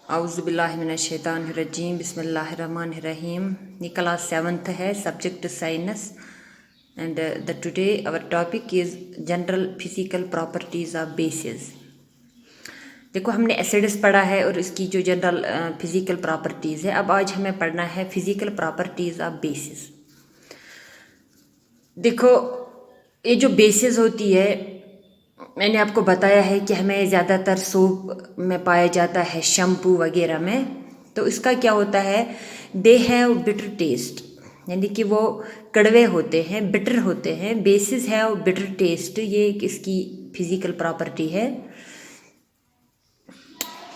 औज़ुबिल्लाहिमिनश्शैतानिर्रजीम बिस्मिल्लाहिर्रहमानिर्रहीम। ये class 7th है, subject science and the today our topic is general physical properties of bases. देखो, हमने एसिड्स पढ़ा है और इसकी जो जनरल फिजिकल प्रॉपर्टीज़ है। अब आज हमें पढ़ना है फिजिकल प्रॉपर्टीज़ ऑफ बेसिस। देखो, ये जो बेसिस होती है, मैंने आपको बताया है कि हमें ज़्यादातर सोप में पाया जाता है, शैम्पू वगैरह में। तो इसका क्या होता है, दे हैव बिटर टेस्ट, यानी कि वो कड़वे होते हैं, बिटर होते हैं। बेसिस हैव बिटर टेस्ट, ये एक इसकी फिजिकल प्रॉपर्टी है।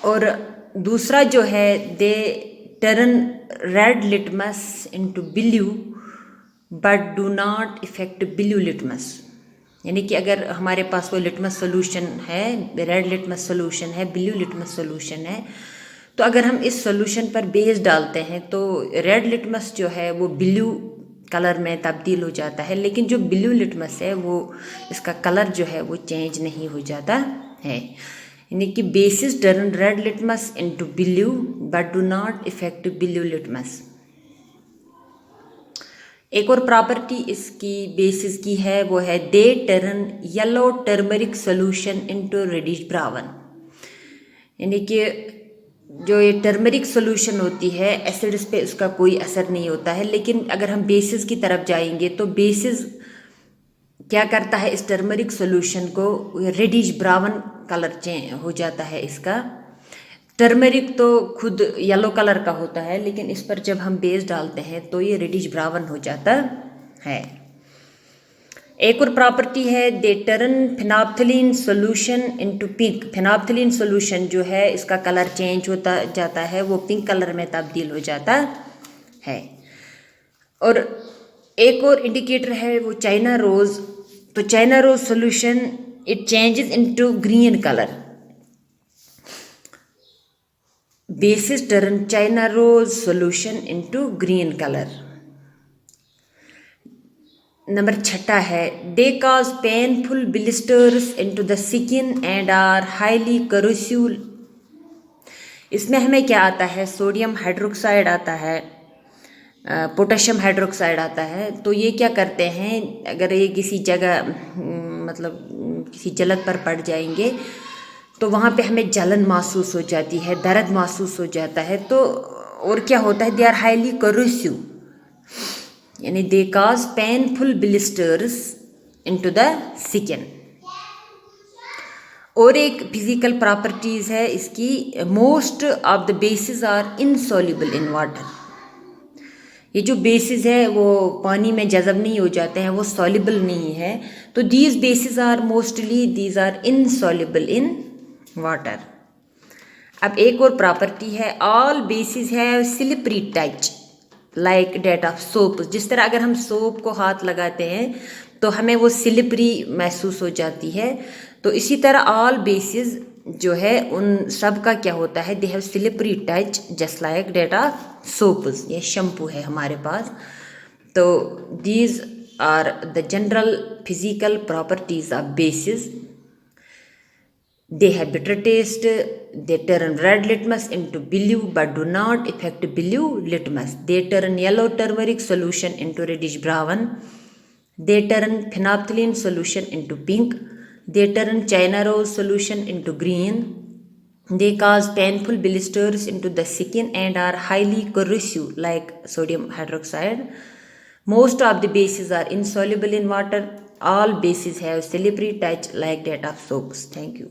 और दूसरा जो है, they turn red litmus into blue but do not effect blue litmus, यानी कि अगर हमारे पास वो लिटमस सोल्यूशन है, रेड लिटमस सोल्यूशन है, ब्लू लिटमस सोल्यूशन है, तो अगर हम इस सोल्यूशन पर बेस डालते हैं तो रेड लिटमस जो है वो ब्लू कलर में तब्दील हो जाता है, लेकिन जो ब्लू लिटमस है वो इसका कलर जो है वो चेंज नहीं हो जाता है। यानी कि bases turn red litmus into blue but do not effect blue litmus. एक और प्रॉपर्टी इसकी बेसिस की है, वो है they turn yellow turmeric solution into reddish brown. यानी कि जो ये टर्मरिक सोल्यूशन होती है, एसिड्स पे उसका कोई असर नहीं होता है, लेकिन अगर हम बेसिस की तरफ जाएंगे तो बेसिस क्या करता है, इस टर्मरिक सोल्यूशन को रेडिश ब्राउन कलर चेंज हो जाता है इसका। टर्मरिक तो खुद येलो कलर का होता है, लेकिन इस पर जब हम बेस डालते हैं तो ये रेडिश ब्राउन हो जाता है। एक और प्रॉपर्टी है, they turn phenolphthalein solution into pink. Phenolphthalein solution जो है इसका कलर चेंज होता जाता है, वो पिंक कलर में तब्दील हो जाता है। और एक और इंडिकेटर है वो चाइना रोज। तो China rose solution it changes into green colour. Bases turn China rose solution into green colour. Number 6 है, they cause painful blisters into the skin and are highly corrosive. इसमें हमें क्या आता है, sodium hydroxide आता है, potassium hydroxide आता है। तो ये क्या करते हैं, अगर ये किसी जगह मतलब किसी जलद पर पड़ जाएंगे तो वहाँ पे हमें जलन महसूस हो जाती है, दर्द महसूस हो जाता है। तो और क्या होता है, दे आर हाईली करोसिव, यानी they cause painful blisters into the skin. और एक फिजिकल प्रॉपर्टीज है इसकी, most of the bases are insoluble in water. ये जो बेसिस है वो पानी में जज़ब नहीं हो जाते हैं, वो सॉल्युबल नहीं है। तो these bases are mostly these are insoluble in water. अब एक और प्रॉपर्टी है, all bases have slippery touch like that of soap. जिस तरह अगर हम सोप को हाथ लगाते हैं तो हमें वो स्लिपरी महसूस हो जाती है, तो इसी तरह ऑल बेसिस जो है उन सब का क्या होता है, they have slippery touch just like that of soaps. ये शैम्पू है हमारे पास। तो these are the general physical properties of bases. They have bitter taste. They turn red litmus into blue but do not affect blue litmus. They turn yellow turmeric solution into reddish brown. They turn phenolphthalein solution into pink. They turn China rose solution into green. They cause painful blisters into the skin and are highly corrosive like sodium hydroxide. Most of the bases are insoluble in water. All bases have slippery touch like that of soaps. Thank you.